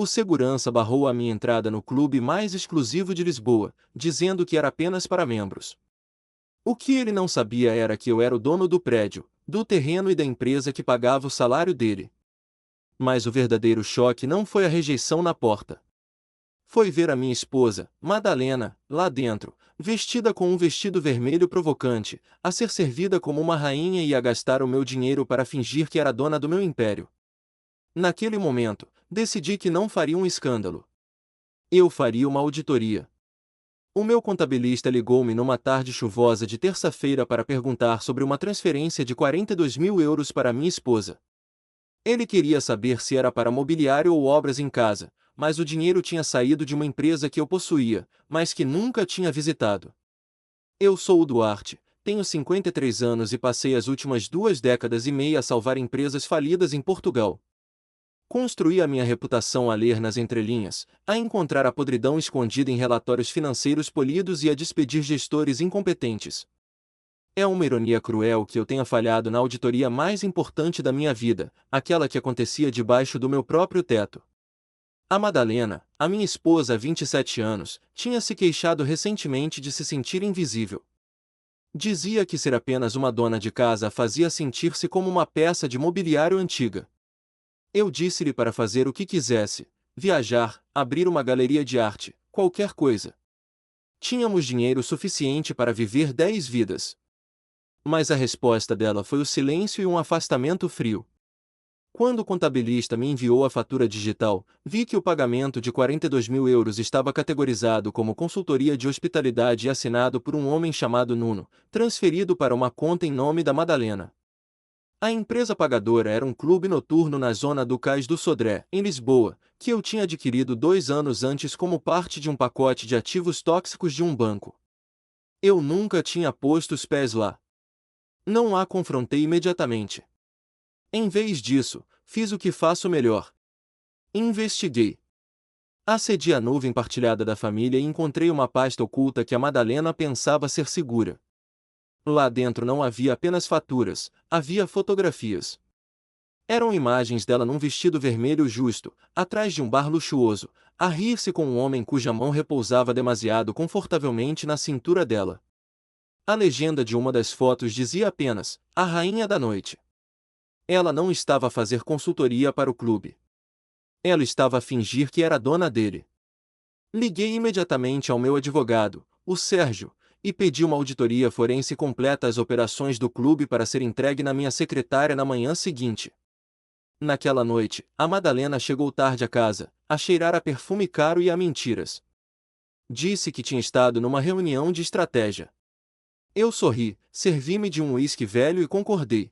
O segurança barrou a minha entrada no clube mais exclusivo de Lisboa, dizendo que era apenas para membros. O que ele não sabia era que eu era o dono do prédio, do terreno e da empresa que pagava o salário dele. Mas o verdadeiro choque não foi a rejeição na porta. Foi ver a minha esposa, Madalena, lá dentro, vestida com um vestido vermelho provocante, a ser servida como uma rainha e a gastar o meu dinheiro para fingir que era dona do meu império. Naquele momento, decidi que não faria um escândalo. Eu faria uma auditoria. O meu contabilista ligou-me numa tarde chuvosa de terça-feira para perguntar sobre uma transferência de 42 mil euros para minha esposa. Ele queria saber se era para mobiliário ou obras em casa, mas o dinheiro tinha saído de uma empresa que eu possuía, mas que nunca tinha visitado. Eu sou o Duarte, tenho 53 anos e passei as últimas 2 décadas e meia a salvar empresas falidas em Portugal. Construí a minha reputação a ler nas entrelinhas, a encontrar a podridão escondida em relatórios financeiros polidos e a despedir gestores incompetentes. É uma ironia cruel que eu tenha falhado na auditoria mais importante da minha vida, aquela que acontecia debaixo do meu próprio teto. A Madalena, a minha esposa há 27 anos, tinha se queixado recentemente de se sentir invisível. Dizia que ser apenas uma dona de casa a fazia sentir-se como uma peça de mobiliário antiga. Eu disse-lhe para fazer o que quisesse, viajar, abrir uma galeria de arte, qualquer coisa. Tínhamos dinheiro suficiente para viver 10 vidas. Mas a resposta dela foi o silêncio e um afastamento frio. Quando o contabilista me enviou a fatura digital, vi que o pagamento de 42 mil euros estava categorizado como consultoria de hospitalidade e assinado por um homem chamado Nuno, transferido para uma conta em nome da Madalena. A empresa pagadora era um clube noturno na zona do Cais do Sodré, em Lisboa, que eu tinha adquirido 2 anos antes como parte de um pacote de ativos tóxicos de um banco. Eu nunca tinha posto os pés lá. Não a confrontei imediatamente. Em vez disso, fiz o que faço melhor. Investiguei. Acedi à nuvem partilhada da família e encontrei uma pasta oculta que a Madalena pensava ser segura. Lá dentro não havia apenas faturas, havia fotografias. Eram imagens dela num vestido vermelho justo, atrás de um bar luxuoso, a rir-se com um homem cuja mão repousava demasiado confortavelmente na cintura dela. A legenda de uma das fotos dizia apenas, a rainha da noite. Ela não estava a fazer consultoria para o clube. Ela estava a fingir que era dona dele. Liguei imediatamente ao meu advogado, o Sérgio, e pedi uma auditoria forense completa às operações do clube para ser entregue na minha secretária na manhã seguinte. Naquela noite, a Madalena chegou tarde a casa, a cheirar a perfume caro e a mentiras. Disse que tinha estado numa reunião de estratégia. Eu sorri, servi-me de um uísque velho e concordei.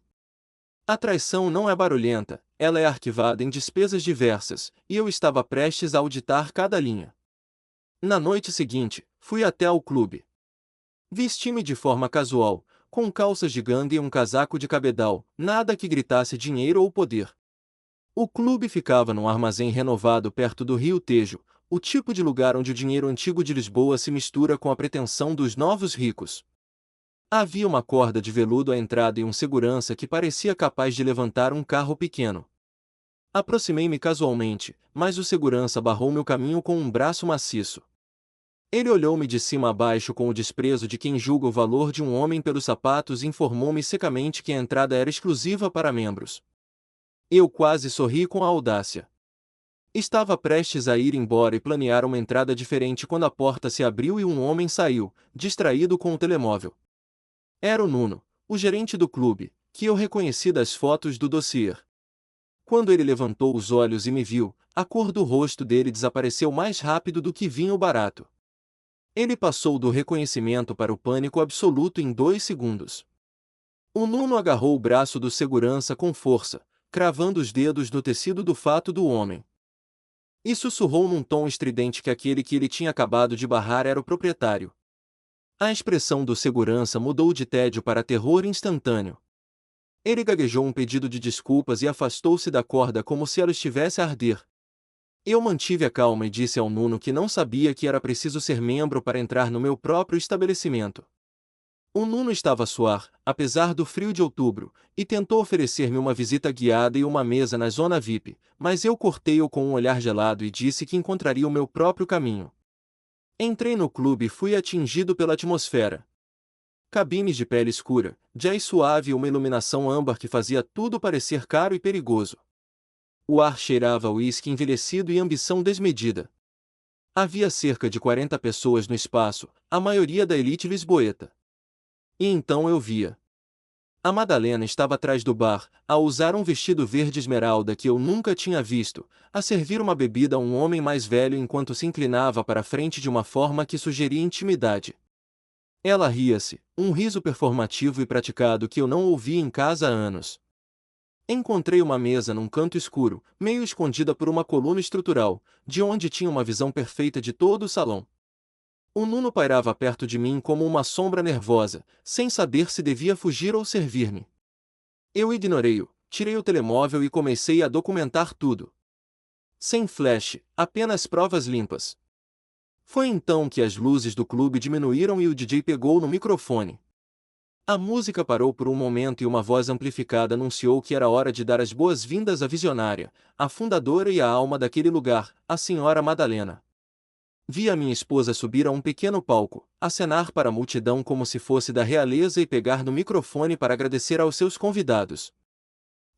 A traição não é barulhenta, ela é arquivada em despesas diversas, e eu estava prestes a auditar cada linha. Na noite seguinte, fui até ao clube. Vesti-me de forma casual, com calças de gangue e um casaco de cabedal, nada que gritasse dinheiro ou poder. O clube ficava num armazém renovado perto do Rio Tejo, o tipo de lugar onde o dinheiro antigo de Lisboa se mistura com a pretensão dos novos ricos. Havia uma corda de veludo à entrada e um segurança que parecia capaz de levantar um carro pequeno. Aproximei-me casualmente, mas o segurança barrou meu caminho com um braço maciço. Ele olhou-me de cima a baixo com o desprezo de quem julga o valor de um homem pelos sapatos e informou-me secamente que a entrada era exclusiva para membros. Eu quase sorri com a audácia. Estava prestes a ir embora e planear uma entrada diferente quando a porta se abriu e um homem saiu, distraído com o telemóvel. Era o Nuno, o gerente do clube, que eu reconheci das fotos do dossiê. Quando ele levantou os olhos e me viu, a cor do rosto dele desapareceu mais rápido do que vinho barato. Ele passou do reconhecimento para o pânico absoluto em 2 segundos. O Nuno agarrou o braço do segurança com força, cravando os dedos no tecido do fato do homem. E sussurrou num tom estridente que aquele que ele tinha acabado de barrar era o proprietário. A expressão do segurança mudou de tédio para terror instantâneo. Ele gaguejou um pedido de desculpas e afastou-se da corda como se ela estivesse a arder. Eu mantive a calma e disse ao Nuno que não sabia que era preciso ser membro para entrar no meu próprio estabelecimento. O Nuno estava a suar, apesar do frio de outubro, e tentou oferecer-me uma visita guiada e uma mesa na zona VIP, mas eu cortei-o com um olhar gelado e disse que encontraria o meu próprio caminho. Entrei no clube e fui atingido pela atmosfera. Cabines de pele escura, jazz suave e uma iluminação âmbar que fazia tudo parecer caro e perigoso. O ar cheirava a uísque envelhecido e ambição desmedida. Havia cerca de 40 pessoas no espaço, a maioria da elite lisboeta. E então eu via. A Madalena estava atrás do bar, a usar um vestido verde esmeralda que eu nunca tinha visto, a servir uma bebida a um homem mais velho enquanto se inclinava para a frente de uma forma que sugeria intimidade. Ela ria-se, um riso performativo e praticado que eu não ouvia em casa há anos. Encontrei uma mesa num canto escuro, meio escondida por uma coluna estrutural, de onde tinha uma visão perfeita de todo o salão. O Nuno pairava perto de mim como uma sombra nervosa, sem saber se devia fugir ou servir-me. Eu ignorei-o, tirei o telemóvel e comecei a documentar tudo. Sem flash, apenas provas limpas. Foi então que as luzes do clube diminuíram e o DJ pegou no microfone. A música parou por um momento e uma voz amplificada anunciou que era hora de dar as boas-vindas à visionária, a fundadora e a alma daquele lugar, a senhora Madalena. Vi a minha esposa subir a um pequeno palco, acenar para a multidão como se fosse da realeza e pegar no microfone para agradecer aos seus convidados.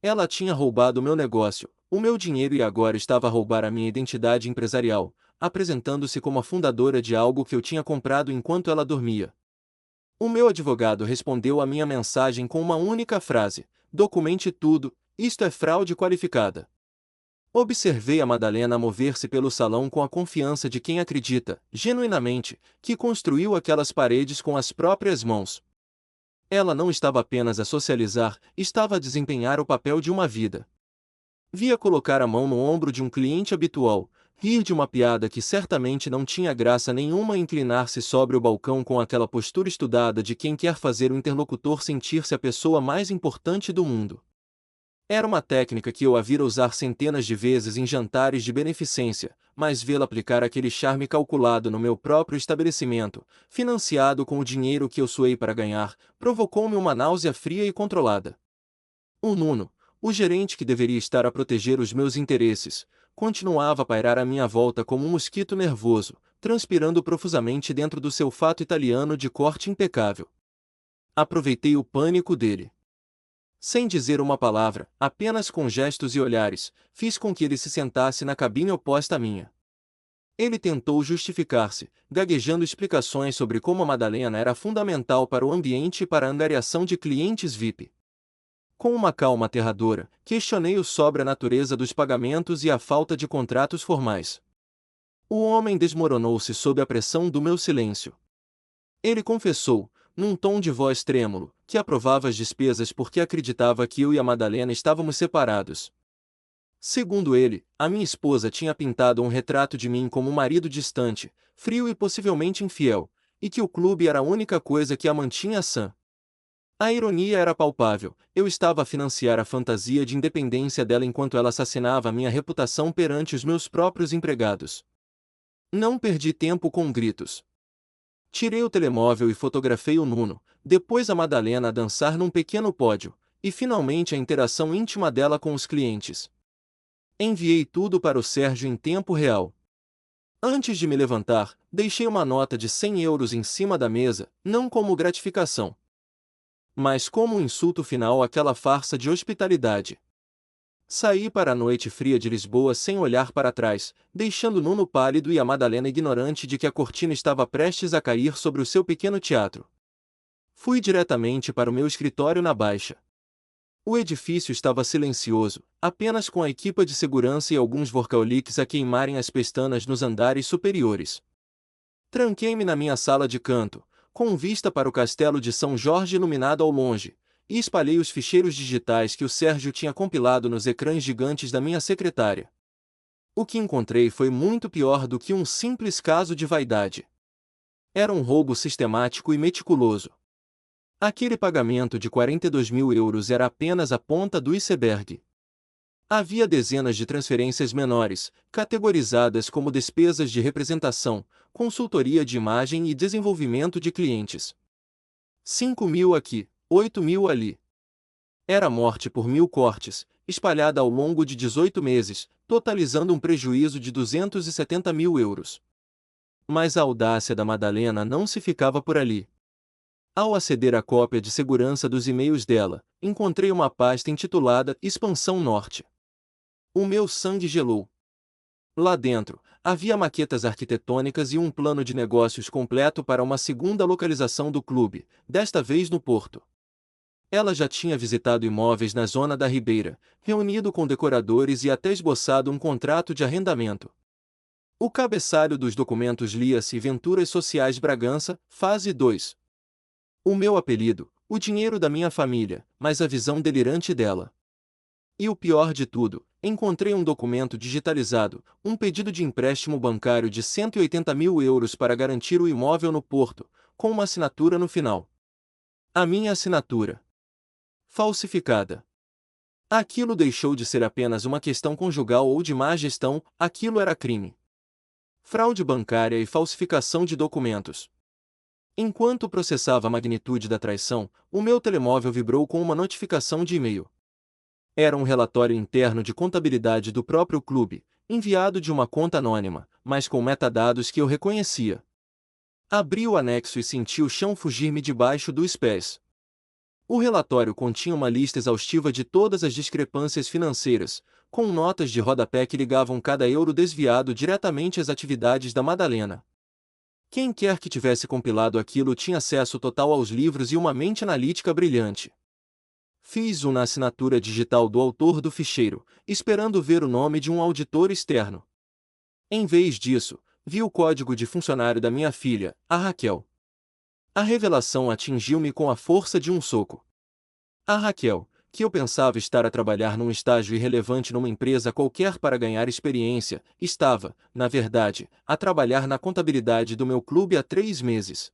Ela tinha roubado meu negócio, o meu dinheiro e agora estava a roubar a minha identidade empresarial, apresentando-se como a fundadora de algo que eu tinha comprado enquanto ela dormia. O meu advogado respondeu à minha mensagem com uma única frase: documente tudo, isto é fraude qualificada. Observei a Madalena mover-se pelo salão com a confiança de quem acredita, genuinamente, que construiu aquelas paredes com as próprias mãos. Ela não estava apenas a socializar, estava a desempenhar o papel de uma vida. Via colocar a mão no ombro de um cliente habitual, rir de uma piada que certamente não tinha graça nenhuma e inclinar-se sobre o balcão com aquela postura estudada de quem quer fazer o interlocutor sentir-se a pessoa mais importante do mundo. Era uma técnica que eu a vira usar centenas de vezes em jantares de beneficência, mas vê-la aplicar aquele charme calculado no meu próprio estabelecimento, financiado com o dinheiro que eu suei para ganhar, provocou-me uma náusea fria e controlada. O Nuno, o gerente que deveria estar a proteger os meus interesses, continuava a pairar à minha volta como um mosquito nervoso, transpirando profusamente dentro do seu fato italiano de corte impecável. Aproveitei o pânico dele. Sem dizer uma palavra, apenas com gestos e olhares, fiz com que ele se sentasse na cabine oposta à minha. Ele tentou justificar-se, gaguejando explicações sobre como a Madalena era fundamental para o ambiente e para a angariação de clientes VIP. Com uma calma aterradora, questionei-o sobre a natureza dos pagamentos e a falta de contratos formais. O homem desmoronou-se sob a pressão do meu silêncio. Ele confessou, num tom de voz trêmulo, que aprovava as despesas porque acreditava que eu e a Madalena estávamos separados. Segundo ele, a minha esposa tinha pintado um retrato de mim como um marido distante, frio e possivelmente infiel, e que o clube era a única coisa que a mantinha sã. A ironia era palpável, eu estava a financiar a fantasia de independência dela enquanto ela assassinava a minha reputação perante os meus próprios empregados. Não perdi tempo com gritos. Tirei o telemóvel e fotografei o Nuno, depois a Madalena a dançar num pequeno pódio, e finalmente a interação íntima dela com os clientes. Enviei tudo para o Sérgio em tempo real. Antes de me levantar, deixei uma nota de 100 euros em cima da mesa, não como gratificação, mas como um insulto final àquela farsa de hospitalidade. Saí para a noite fria de Lisboa sem olhar para trás, deixando Nuno pálido e a Madalena ignorante de que a cortina estava prestes a cair sobre o seu pequeno teatro. Fui diretamente para o meu escritório na Baixa. O edifício estava silencioso, apenas com a equipa de segurança e alguns workaholics a queimarem as pestanas nos andares superiores. Tranquei-me na minha sala de canto, com vista para o castelo de São Jorge iluminado ao longe, e espalhei os ficheiros digitais que o Sérgio tinha compilado nos ecrãs gigantes da minha secretária. O que encontrei foi muito pior do que um simples caso de vaidade. Era um roubo sistemático e meticuloso. Aquele pagamento de 42 mil euros era apenas a ponta do iceberg. Havia dezenas de transferências menores, categorizadas como despesas de representação, consultoria de imagem e desenvolvimento de clientes. 5.000 aqui, 8.000 ali. Era morte por 1.000 cortes, espalhada ao longo de 18 meses, totalizando um prejuízo de 270.000 euros. Mas a audácia da Madalena não se ficava por ali. Ao aceder à cópia de segurança dos e-mails dela, encontrei uma pasta intitulada Expansão Norte. O meu sangue gelou. Lá dentro, havia maquetas arquitetônicas e um plano de negócios completo para uma segunda localização do clube, desta vez no Porto. Ela já tinha visitado imóveis na zona da Ribeira, reunido com decoradores e até esboçado um contrato de arrendamento. O cabeçalho dos documentos lia-se Venturas Sociais Bragança, fase 2. O meu apelido, o dinheiro da minha família, mas a visão delirante dela. E o pior de tudo, encontrei um documento digitalizado, um pedido de empréstimo bancário de 180.000 euros para garantir o imóvel no Porto, com uma assinatura no final. A minha assinatura. Falsificada. Aquilo deixou de ser apenas uma questão conjugal ou de má gestão, aquilo era crime. Fraude bancária e falsificação de documentos. Enquanto processava a magnitude da traição, o meu telemóvel vibrou com uma notificação de e-mail. Era um relatório interno de contabilidade do próprio clube, enviado de uma conta anônima, mas com metadados que eu reconhecia. Abri o anexo e senti o chão fugir-me debaixo dos pés. O relatório continha uma lista exaustiva de todas as discrepâncias financeiras, com notas de rodapé que ligavam cada euro desviado diretamente às atividades da Madalena. Quem quer que tivesse compilado aquilo tinha acesso total aos livros e uma mente analítica brilhante. Fiz na assinatura digital do autor do ficheiro, esperando ver o nome de um auditor externo. Em vez disso, vi o código de funcionário da minha filha, a Raquel. A revelação atingiu-me com a força de um soco. A Raquel, que eu pensava estar a trabalhar num estágio irrelevante numa empresa qualquer para ganhar experiência, estava, na verdade, a trabalhar na contabilidade do meu clube há 3 meses.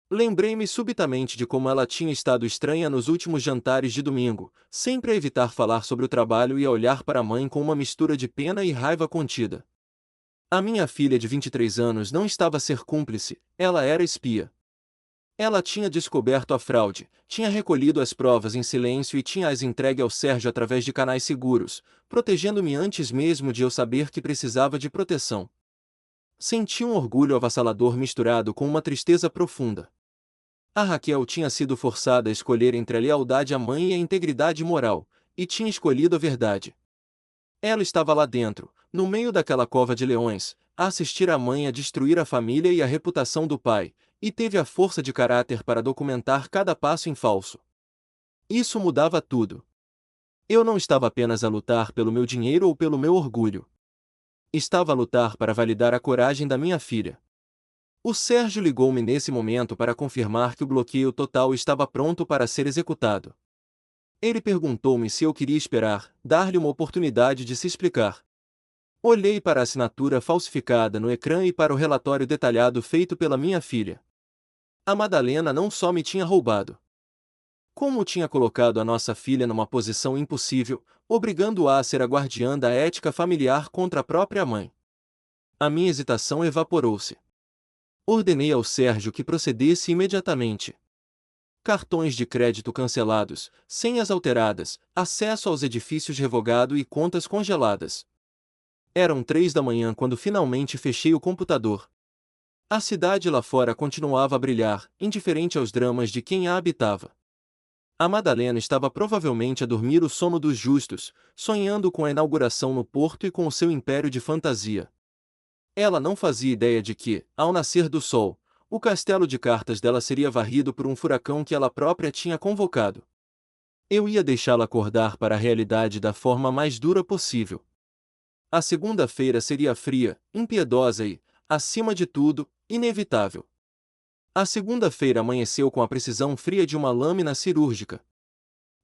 Lembrei-me subitamente de como ela tinha estado estranha nos últimos jantares de domingo, sempre a evitar falar sobre o trabalho e a olhar para a mãe com uma mistura de pena e raiva contida. A minha filha de 23 anos não estava a ser cúmplice, ela era espia. Ela tinha descoberto a fraude, tinha recolhido as provas em silêncio e tinha-as entregue ao Sérgio através de canais seguros, protegendo-me antes mesmo de eu saber que precisava de proteção. Senti um orgulho avassalador misturado com uma tristeza profunda. A Raquel tinha sido forçada a escolher entre a lealdade à mãe e a integridade moral, e tinha escolhido a verdade. Ela estava lá dentro, no meio daquela cova de leões, a assistir a mãe a destruir a família e a reputação do pai, e teve a força de caráter para documentar cada passo em falso. Isso mudava tudo. Eu não estava apenas a lutar pelo meu dinheiro ou pelo meu orgulho. Estava a lutar para validar a coragem da minha filha. O Sérgio ligou-me nesse momento para confirmar que o bloqueio total estava pronto para ser executado. Ele perguntou-me se eu queria esperar, dar-lhe uma oportunidade de se explicar. Olhei para a assinatura falsificada no ecrã e para o relatório detalhado feito pela minha filha. A Madalena não só me tinha roubado, como tinha colocado a nossa filha numa posição impossível, obrigando-a a ser a guardiã da ética familiar contra a própria mãe. A minha hesitação evaporou-se. Ordenei ao Sérgio que procedesse imediatamente. Cartões de crédito cancelados, senhas alteradas, acesso aos edifícios revogado e contas congeladas. Eram 3 da manhã quando finalmente fechei o computador. A cidade lá fora continuava a brilhar, indiferente aos dramas de quem a habitava. A Madalena estava provavelmente a dormir o sono dos justos, sonhando com a inauguração no Porto e com o seu império de fantasia. Ela não fazia ideia de que, ao nascer do sol, o castelo de cartas dela seria varrido por um furacão que ela própria tinha convocado. Eu ia deixá-la acordar para a realidade da forma mais dura possível. A segunda-feira seria fria, impiedosa e, acima de tudo, inevitável. A segunda-feira amanheceu com a precisão fria de uma lâmina cirúrgica.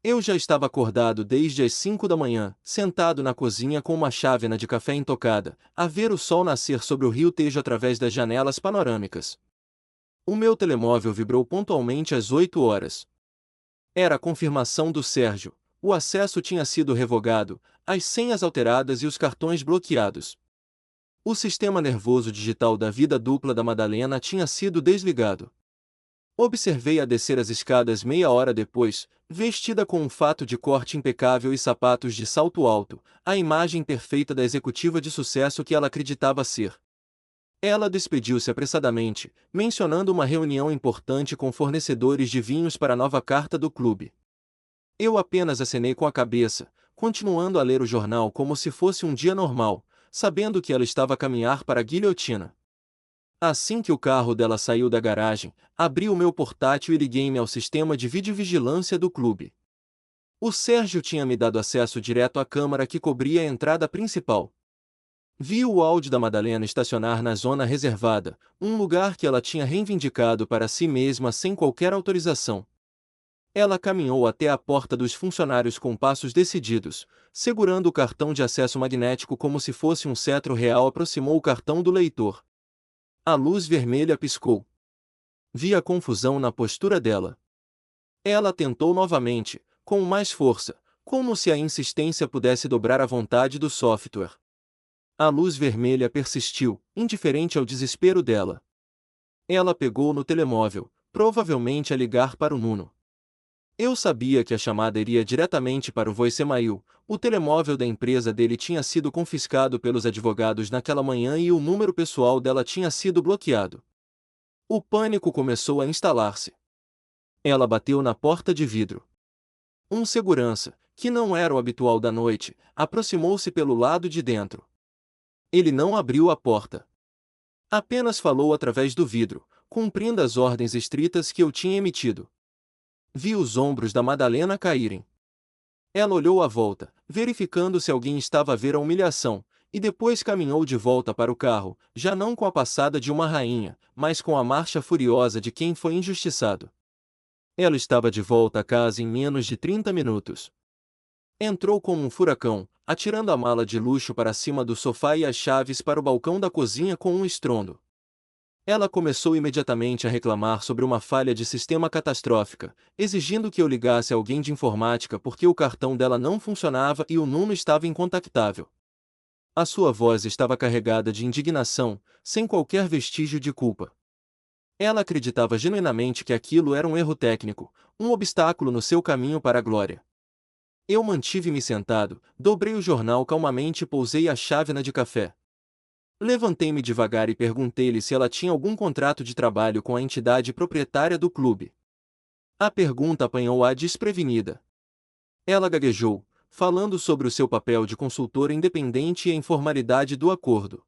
Eu já estava acordado desde as 5 da manhã, sentado na cozinha com uma chávena de café intocada, a ver o sol nascer sobre o rio Tejo através das janelas panorâmicas. O meu telemóvel vibrou pontualmente às 8 horas. Era a confirmação do Sérgio, o acesso tinha sido revogado, as senhas alteradas e os cartões bloqueados. O sistema nervoso digital da vida dupla da Madalena tinha sido desligado. Observei-a descer as escadas meia hora depois, vestida com um fato de corte impecável e sapatos de salto alto, a imagem perfeita da executiva de sucesso que ela acreditava ser. Ela despediu-se apressadamente, mencionando uma reunião importante com fornecedores de vinhos para a nova carta do clube. Eu apenas acenei com a cabeça, continuando a ler o jornal como se fosse um dia normal, sabendo que ela estava a caminhar para a guilhotina. Assim que o carro dela saiu da garagem, abri o meu portátil e liguei-me ao sistema de videovigilância do clube. O Sérgio tinha me dado acesso direto à câmara que cobria a entrada principal. Vi o Audi da Madalena estacionar na zona reservada, um lugar que ela tinha reivindicado para si mesma sem qualquer autorização. Ela caminhou até a porta dos funcionários com passos decididos, segurando o cartão de acesso magnético como se fosse um cetro real, aproximou o cartão do leitor. A luz vermelha piscou. Vi a confusão na postura dela. Ela tentou novamente, com mais força, como se a insistência pudesse dobrar a vontade do software. A luz vermelha persistiu, indiferente ao desespero dela. Ela pegou no telemóvel, provavelmente a ligar para o Nuno. Eu sabia que a chamada iria diretamente para o voicemail. O telemóvel da empresa dele tinha sido confiscado pelos advogados naquela manhã e o número pessoal dela tinha sido bloqueado. O pânico começou a instalar-se. Ela bateu na porta de vidro. Um segurança, que não era o habitual da noite, aproximou-se pelo lado de dentro. Ele não abriu a porta. Apenas falou através do vidro, cumprindo as ordens estritas que eu tinha emitido. Vi os ombros da Madalena caírem. Ela olhou à volta, verificando se alguém estava a ver a humilhação, e depois caminhou de volta para o carro, já não com a passada de uma rainha, mas com a marcha furiosa de quem foi injustiçado. Ela estava de volta a casa em menos de 30 minutos. Entrou como um furacão, atirando a mala de luxo para cima do sofá e as chaves para o balcão da cozinha com um estrondo. Ela começou imediatamente a reclamar sobre uma falha de sistema catastrófica, exigindo que eu ligasse alguém de informática porque o cartão dela não funcionava e o Nuno estava incontactável. A sua voz estava carregada de indignação, sem qualquer vestígio de culpa. Ela acreditava genuinamente que aquilo era um erro técnico, um obstáculo no seu caminho para a glória. Eu mantive-me sentado, dobrei o jornal calmamente e pousei a chávena de café. Levantei-me devagar e perguntei-lhe se ela tinha algum contrato de trabalho com a entidade proprietária do clube. A pergunta apanhou-a desprevenida. Ela gaguejou, falando sobre o seu papel de consultora independente e a informalidade do acordo.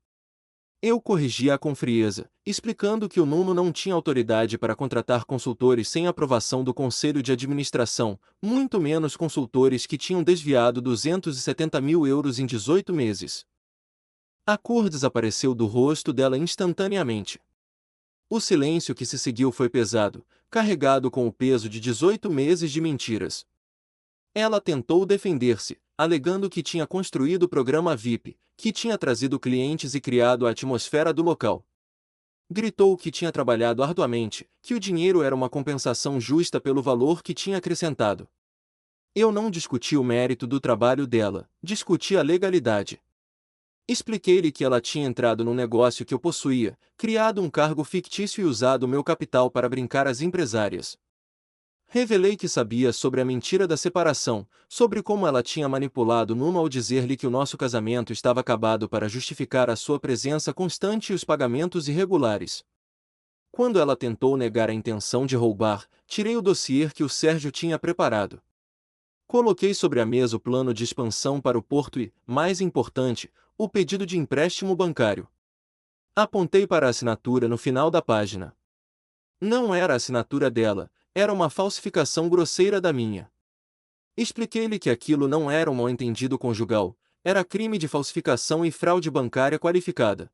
Eu corrigi-a com frieza, explicando que o Nuno não tinha autoridade para contratar consultores sem aprovação do Conselho de Administração, muito menos consultores que tinham desviado 270 mil euros em 18 meses. A cor desapareceu do rosto dela instantaneamente. O silêncio que se seguiu foi pesado, carregado com o peso de 18 meses de mentiras. Ela tentou defender-se, alegando que tinha construído o programa VIP, que tinha trazido clientes e criado a atmosfera do local. Gritou que tinha trabalhado arduamente, que o dinheiro era uma compensação justa pelo valor que tinha acrescentado. Eu não discuti o mérito do trabalho dela, discuti a legalidade. Expliquei-lhe que ela tinha entrado num negócio que eu possuía, criado um cargo fictício e usado o meu capital para brincar às empresárias. Revelei que sabia sobre a mentira da separação, sobre como ela tinha manipulado Nuno ao dizer-lhe que o nosso casamento estava acabado para justificar a sua presença constante e os pagamentos irregulares. Quando ela tentou negar a intenção de roubar, tirei o dossiê que o Sérgio tinha preparado. Coloquei sobre a mesa o plano de expansão para o porto e, mais importante, o pedido de empréstimo bancário. Apontei para a assinatura no final da página. Não era a assinatura dela, era uma falsificação grosseira da minha. Expliquei-lhe que aquilo não era um mal-entendido conjugal, era crime de falsificação e fraude bancária qualificada.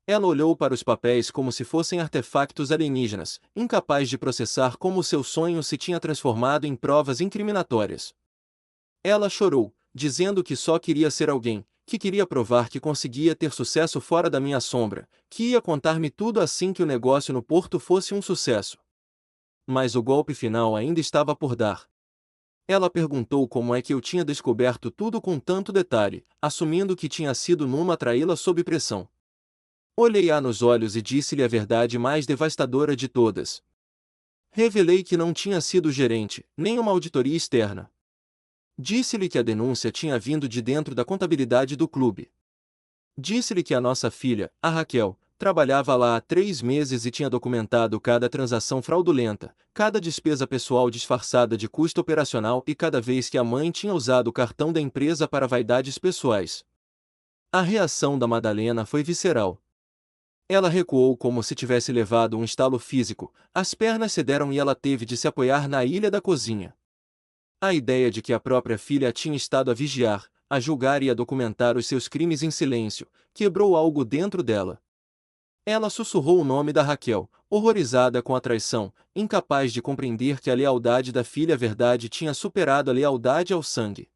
Ela olhou para os papéis como se fossem artefactos alienígenas, incapaz de processar como seu sonho se tinha transformado em provas incriminatórias. Ela chorou, dizendo que só queria ser alguém, que queria provar que conseguia ter sucesso fora da minha sombra, que ia contar-me tudo assim que o negócio no porto fosse um sucesso. Mas o golpe final ainda estava por dar. Ela perguntou como é que eu tinha descoberto tudo com tanto detalhe, assumindo que tinha sido Nuno a traí-la sob pressão. Olhei-a nos olhos e disse-lhe a verdade mais devastadora de todas. Revelei que não tinha sido o gerente, nem uma auditoria externa. Disse-lhe que a denúncia tinha vindo de dentro da contabilidade do clube. Disse-lhe que a nossa filha, a Raquel, trabalhava lá há 3 meses e tinha documentado cada transação fraudulenta, cada despesa pessoal disfarçada de custo operacional e cada vez que a mãe tinha usado o cartão da empresa para vaidades pessoais. A reação da Madalena foi visceral. Ela recuou como se tivesse levado um estalo físico, as pernas cederam e ela teve de se apoiar na ilha da cozinha. A ideia de que a própria filha tinha estado a vigiar, a julgar e a documentar os seus crimes em silêncio, quebrou algo dentro dela. Ela sussurrou o nome da Raquel, horrorizada com a traição, incapaz de compreender que a lealdade da filha à verdade tinha superado a lealdade ao sangue.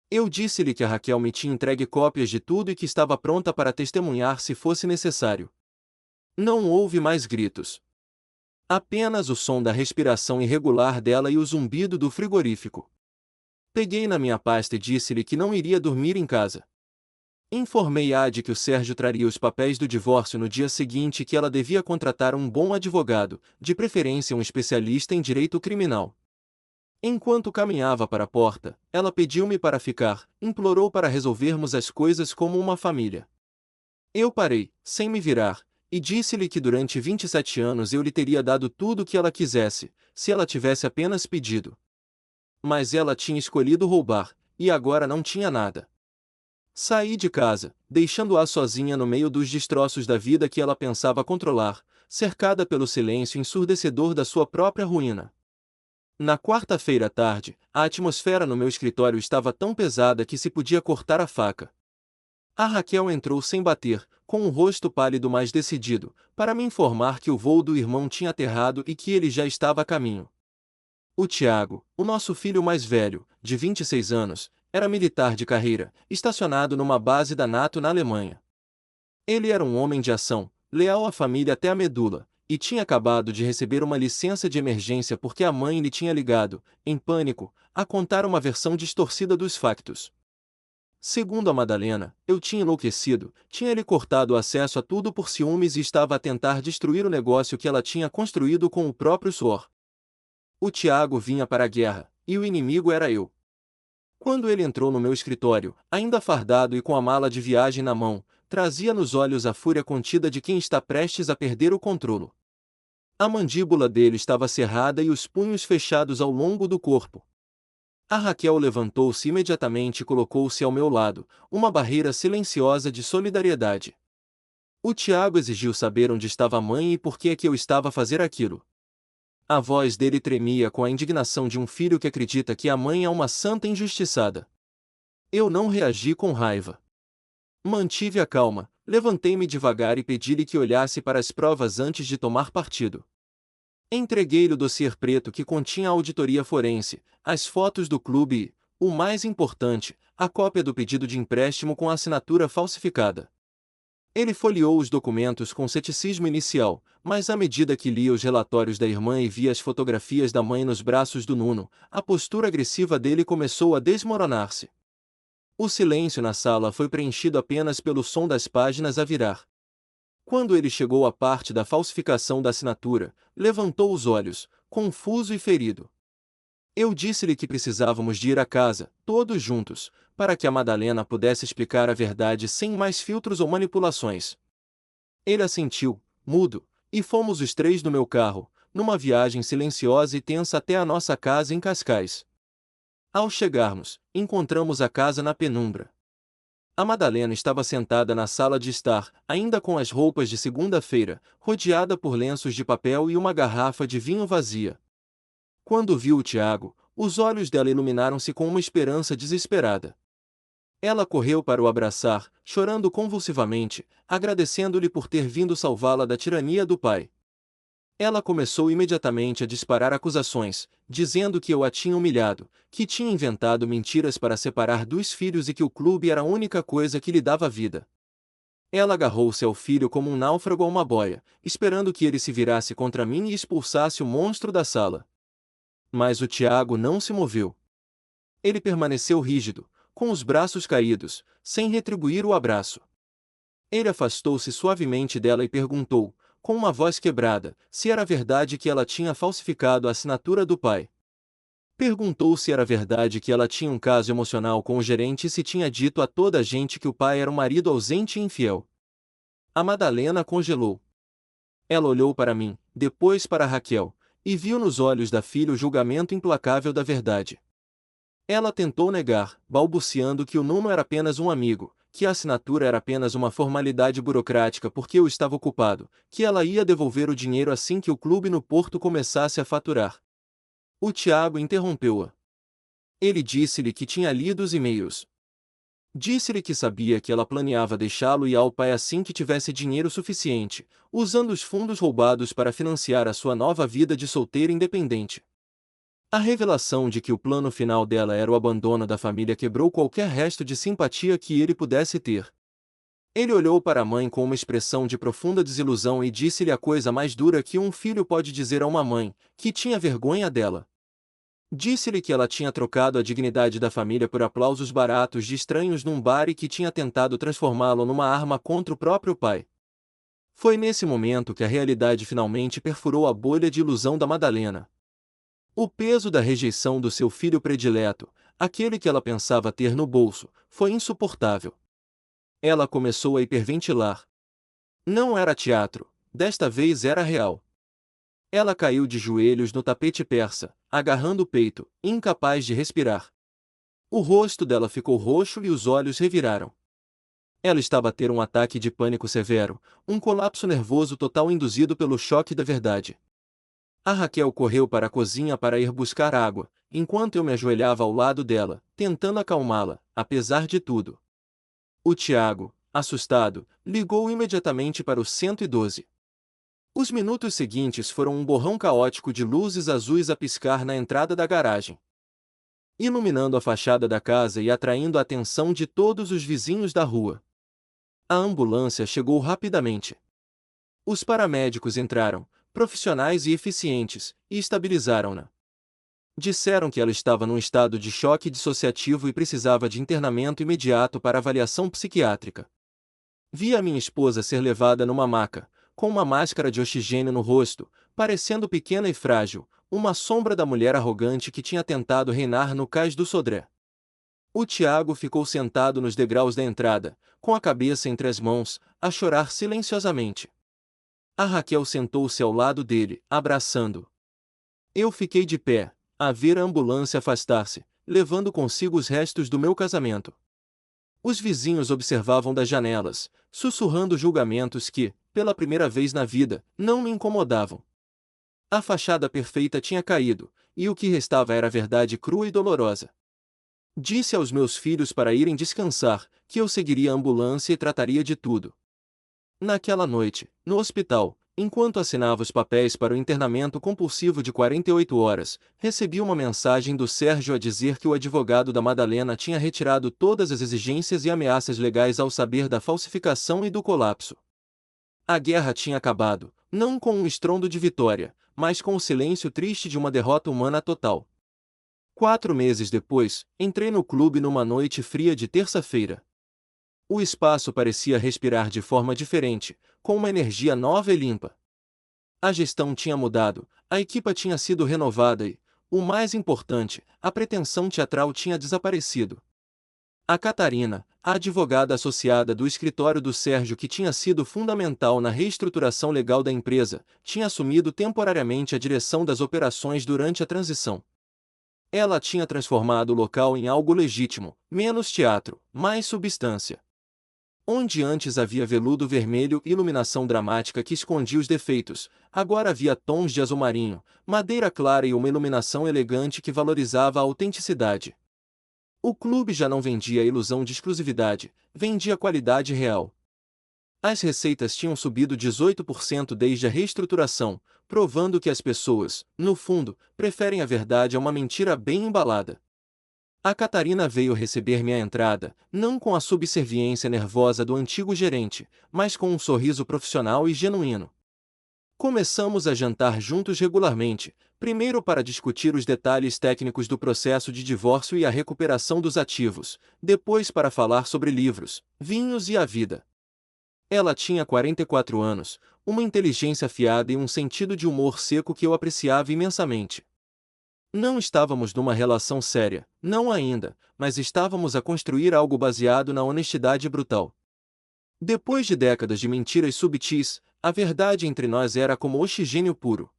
Eu disse-lhe que a Raquel me tinha entregue cópias de tudo e que estava pronta para testemunhar se fosse necessário. Não houve mais gritos. Apenas o som da respiração irregular dela e o zumbido do frigorífico. Peguei na minha pasta e disse-lhe que não iria dormir em casa. Informei-a de que o Sérgio traria os papéis do divórcio no dia seguinte e que ela devia contratar um bom advogado, de preferência um especialista em direito criminal. Enquanto caminhava para a porta, ela pediu-me para ficar, implorou para resolvermos as coisas como uma família. Eu parei, sem me virar, e disse-lhe que durante 27 anos eu lhe teria dado tudo o que ela quisesse, se ela tivesse apenas pedido. Mas ela tinha escolhido roubar, e agora não tinha nada. Saí de casa, deixando-a sozinha no meio dos destroços da vida que ela pensava controlar, cercada pelo silêncio ensurdecedor da sua própria ruína. Na quarta-feira à tarde, a atmosfera no meu escritório estava tão pesada que se podia cortar a faca. A Raquel entrou sem bater, com um rosto pálido mas decidido, para me informar que o voo do irmão tinha aterrado e que ele já estava a caminho. O Tiago, o nosso filho mais velho, de 26 anos, era militar de carreira, estacionado numa base da NATO na Alemanha. Ele era um homem de ação, leal à família até a medula, e tinha acabado de receber uma licença de emergência porque a mãe lhe tinha ligado, em pânico, a contar uma versão distorcida dos factos. Segundo a Madalena, eu tinha enlouquecido, tinha-lhe cortado o acesso a tudo por ciúmes e estava a tentar destruir o negócio que ela tinha construído com o próprio suor. O Tiago vinha para a guerra, e o inimigo era eu. Quando ele entrou no meu escritório, ainda fardado e com a mala de viagem na mão, trazia nos olhos a fúria contida de quem está prestes a perder o controle. A mandíbula dele estava cerrada e os punhos fechados ao longo do corpo. A Raquel levantou-se imediatamente e colocou-se ao meu lado, uma barreira silenciosa de solidariedade. O Tiago exigiu saber onde estava a mãe e por que é que eu estava a fazer aquilo. A voz dele tremia com a indignação de um filho que acredita que a mãe é uma santa injustiçada. Eu não reagi com raiva. Mantive a calma, levantei-me devagar e pedi-lhe que olhasse para as provas antes de tomar partido. Entreguei-lhe o dossiê preto que continha a auditoria forense, as fotos do clube e, o mais importante, a cópia do pedido de empréstimo com a assinatura falsificada. Ele folheou os documentos com ceticismo inicial, mas à medida que lia os relatórios da irmã e via as fotografias da mãe nos braços do Nuno, a postura agressiva dele começou a desmoronar-se. O silêncio na sala foi preenchido apenas pelo som das páginas a virar. Quando ele chegou à parte da falsificação da assinatura, levantou os olhos, confuso e ferido. Eu disse-lhe que precisávamos de ir à casa, todos juntos, para que a Madalena pudesse explicar a verdade sem mais filtros ou manipulações. Ele assentiu, mudo, e fomos os três no meu carro, numa viagem silenciosa e tensa até a nossa casa em Cascais. Ao chegarmos, encontramos a casa na penumbra. A Madalena estava sentada na sala de estar, ainda com as roupas de segunda-feira, rodeada por lenços de papel e uma garrafa de vinho vazia. Quando viu o Tiago, os olhos dela iluminaram-se com uma esperança desesperada. Ela correu para o abraçar, chorando convulsivamente, agradecendo-lhe por ter vindo salvá-la da tirania do pai. Ela começou imediatamente a disparar acusações, dizendo que eu a tinha humilhado, que tinha inventado mentiras para separar dos filhos e que o clube era a única coisa que lhe dava vida. Ela agarrou-se ao filho como um náufrago a uma boia, esperando que ele se virasse contra mim e expulsasse o monstro da sala. Mas o Tiago não se moveu. Ele permaneceu rígido, com os braços caídos, sem retribuir o abraço. Ele afastou-se suavemente dela e perguntou: com uma voz quebrada, se era verdade que ela tinha falsificado a assinatura do pai. Perguntou se era verdade que ela tinha um caso emocional com o gerente e se tinha dito a toda a gente que o pai era um marido ausente e infiel. A Madalena congelou. Ela olhou para mim, depois para Raquel, e viu nos olhos da filha o julgamento implacável da verdade. Ela tentou negar, balbuciando que o Nuno era apenas um amigo, que a assinatura era apenas uma formalidade burocrática porque eu estava ocupado, que ela ia devolver o dinheiro assim que o clube no Porto começasse a faturar. O Tiago interrompeu-a. Ele disse-lhe que tinha lido os e-mails. Disse-lhe que sabia que ela planeava deixá-lo ir ao pai assim que tivesse dinheiro suficiente, usando os fundos roubados para financiar a sua nova vida de solteira independente. A revelação de que o plano final dela era o abandono da família quebrou qualquer resto de simpatia que ele pudesse ter. Ele olhou para a mãe com uma expressão de profunda desilusão e disse-lhe a coisa mais dura que um filho pode dizer a uma mãe, que tinha vergonha dela. Disse-lhe que ela tinha trocado a dignidade da família por aplausos baratos de estranhos num bar e que tinha tentado transformá-lo numa arma contra o próprio pai. Foi nesse momento que a realidade finalmente perfurou a bolha de ilusão da Madalena. O peso da rejeição do seu filho predileto, aquele que ela pensava ter no bolso, foi insuportável. Ela começou a hiperventilar. Não era teatro, desta vez era real. Ela caiu de joelhos no tapete persa, agarrando o peito, incapaz de respirar. O rosto dela ficou roxo e os olhos reviraram. Ela estava a ter um ataque de pânico severo, um colapso nervoso total induzido pelo choque da verdade. A Raquel correu para a cozinha para ir buscar água, enquanto eu me ajoelhava ao lado dela, tentando acalmá-la, apesar de tudo. O Tiago, assustado, ligou imediatamente para o 112. Os minutos seguintes foram um borrão caótico de luzes azuis a piscar na entrada da garagem, iluminando a fachada da casa e atraindo a atenção de todos os vizinhos da rua. A ambulância chegou rapidamente. Os paramédicos entraram, profissionais e eficientes, e estabilizaram-na. Disseram que ela estava num estado de choque dissociativo e precisava de internamento imediato para avaliação psiquiátrica. Vi a minha esposa ser levada numa maca, com uma máscara de oxigênio no rosto, parecendo pequena e frágil, uma sombra da mulher arrogante que tinha tentado reinar no cais do Sodré. O Tiago ficou sentado nos degraus da entrada, com a cabeça entre as mãos, a chorar silenciosamente. A Raquel sentou-se ao lado dele, abraçando-o. Eu fiquei de pé, a ver a ambulância afastar-se, levando consigo os restos do meu casamento. Os vizinhos observavam das janelas, sussurrando julgamentos que, pela primeira vez na vida, não me incomodavam. A fachada perfeita tinha caído, e o que restava era a verdade crua e dolorosa. Disse aos meus filhos para irem descansar, que eu seguiria a ambulância e trataria de tudo. Naquela noite, no hospital, enquanto assinava os papéis para o internamento compulsivo de 48 horas, recebi uma mensagem do Sérgio a dizer que o advogado da Madalena tinha retirado todas as exigências e ameaças legais ao saber da falsificação e do colapso. A guerra tinha acabado, não com um estrondo de vitória, mas com o silêncio triste de uma derrota humana total. 4 meses depois, entrei no clube numa noite fria de terça-feira. O espaço parecia respirar de forma diferente, com uma energia nova e limpa. A gestão tinha mudado, a equipa tinha sido renovada e, o mais importante, a pretensão teatral tinha desaparecido. A Catarina, a advogada associada do escritório do Sérgio que tinha sido fundamental na reestruturação legal da empresa, tinha assumido temporariamente a direção das operações durante a transição. Ela tinha transformado o local em algo legítimo, menos teatro, mais substância. Onde antes havia veludo vermelho e iluminação dramática que escondia os defeitos, agora havia tons de azul marinho, madeira clara e uma iluminação elegante que valorizava a autenticidade. O clube já não vendia a ilusão de exclusividade, vendia qualidade real. As receitas tinham subido 18% desde a reestruturação, provando que as pessoas, no fundo, preferem a verdade a uma mentira bem embalada. A Catarina veio receber-me à entrada, não com a subserviência nervosa do antigo gerente, mas com um sorriso profissional e genuíno. Começamos a jantar juntos regularmente, primeiro para discutir os detalhes técnicos do processo de divórcio e a recuperação dos ativos, depois para falar sobre livros, vinhos e a vida. Ela tinha 44 anos, uma inteligência afiada e um sentido de humor seco que eu apreciava imensamente. Não estávamos numa relação séria, não ainda, mas estávamos a construir algo baseado na honestidade brutal. Depois de décadas de mentiras subtis, a verdade entre nós era como oxigênio puro.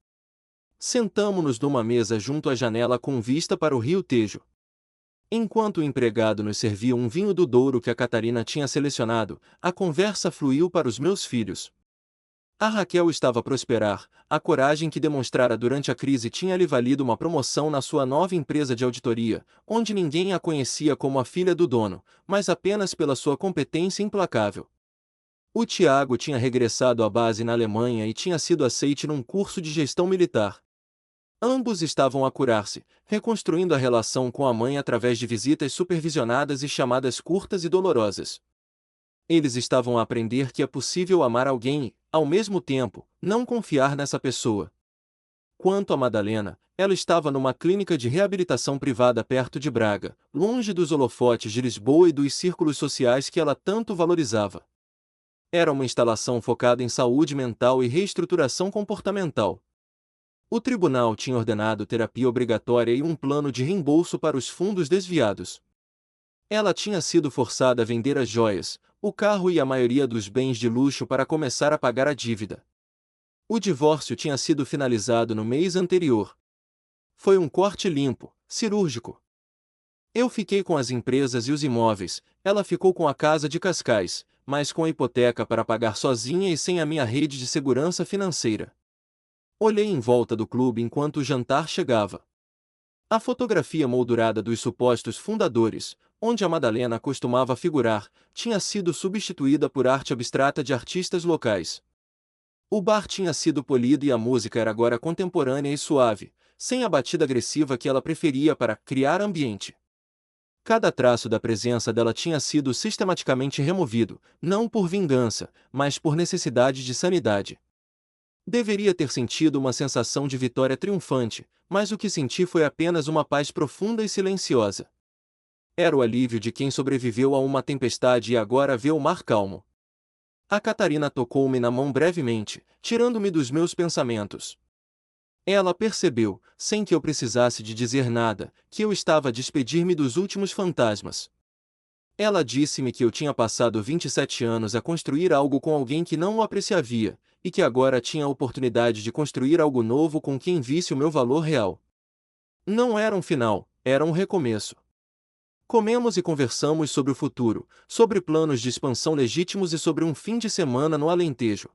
Sentamo-nos numa mesa junto à janela com vista para o rio Tejo. Enquanto o empregado nos servia um vinho do Douro que a Catarina tinha selecionado, a conversa fluiu para os meus filhos. A Raquel estava a prosperar, a coragem que demonstrara durante a crise tinha lhe valido uma promoção na sua nova empresa de auditoria, onde ninguém a conhecia como a filha do dono, mas apenas pela sua competência implacável. O Tiago tinha regressado à base na Alemanha e tinha sido aceite num curso de gestão militar. Ambos estavam a curar-se, reconstruindo a relação com a mãe através de visitas supervisionadas e chamadas curtas e dolorosas. Eles estavam a aprender que é possível amar alguém e, ao mesmo tempo, não confiar nessa pessoa. Quanto a Madalena, ela estava numa clínica de reabilitação privada perto de Braga, longe dos holofotes de Lisboa e dos círculos sociais que ela tanto valorizava. Era uma instalação focada em saúde mental e reestruturação comportamental. O tribunal tinha ordenado terapia obrigatória e um plano de reembolso para os fundos desviados. Ela tinha sido forçada a vender as joias, o carro e a maioria dos bens de luxo para começar a pagar a dívida. O divórcio tinha sido finalizado no mês anterior. Foi um corte limpo, cirúrgico. Eu fiquei com as empresas e os imóveis, ela ficou com a casa de Cascais, mas com a hipoteca para pagar sozinha e sem a minha rede de segurança financeira. Olhei em volta do clube enquanto o jantar chegava. A fotografia moldurada dos supostos fundadores, onde a Madalena costumava figurar, tinha sido substituída por arte abstrata de artistas locais. O bar tinha sido polido e a música era agora contemporânea e suave, sem a batida agressiva que ela preferia para criar ambiente. Cada traço da presença dela tinha sido sistematicamente removido, não por vingança, mas por necessidade de sanidade. Deveria ter sentido uma sensação de vitória triunfante, mas o que senti foi apenas uma paz profunda e silenciosa. Era o alívio de quem sobreviveu a uma tempestade e agora vê o mar calmo. A Catarina tocou-me na mão brevemente, tirando-me dos meus pensamentos. Ela percebeu, sem que eu precisasse de dizer nada, que eu estava a despedir-me dos últimos fantasmas. Ela disse-me que eu tinha passado 27 anos a construir algo com alguém que não o apreciava, e que agora tinha a oportunidade de construir algo novo com quem visse o meu valor real. Não era um final, era um recomeço. Comemos e conversamos sobre o futuro, sobre planos de expansão legítimos e sobre um fim de semana no Alentejo.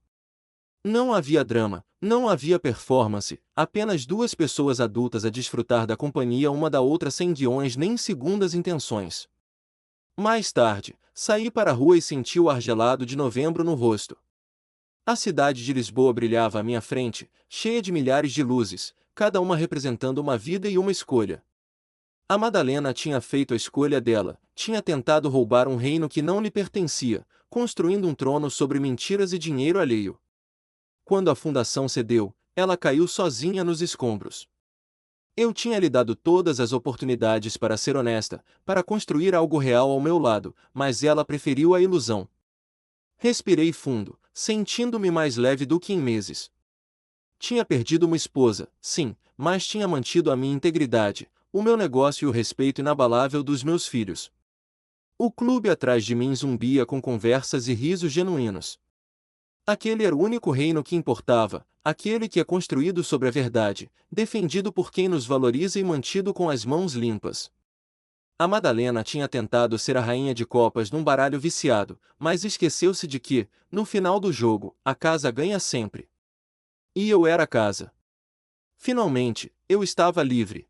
Não havia drama, não havia performance, apenas duas pessoas adultas a desfrutar da companhia uma da outra sem guiões nem segundas intenções. Mais tarde, saí para a rua e senti o ar gelado de novembro no rosto. A cidade de Lisboa brilhava à minha frente, cheia de milhares de luzes, cada uma representando uma vida e uma escolha. A Madalena tinha feito a escolha dela, tinha tentado roubar um reino que não lhe pertencia, construindo um trono sobre mentiras e dinheiro alheio. Quando a fundação cedeu, ela caiu sozinha nos escombros. Eu tinha lhe dado todas as oportunidades para ser honesta, para construir algo real ao meu lado, mas ela preferiu a ilusão. Respirei fundo, sentindo-me mais leve do que em meses. Tinha perdido uma esposa, sim, mas tinha mantido a minha integridade, o meu negócio e o respeito inabalável dos meus filhos. O clube atrás de mim zumbia com conversas e risos genuínos. Aquele era o único reino que importava, aquele que é construído sobre a verdade, defendido por quem nos valoriza e mantido com as mãos limpas. A Madalena tinha tentado ser a rainha de copas num baralho viciado, mas esqueceu-se de que, no final do jogo, a casa ganha sempre. E eu era a casa. Finalmente, eu estava livre.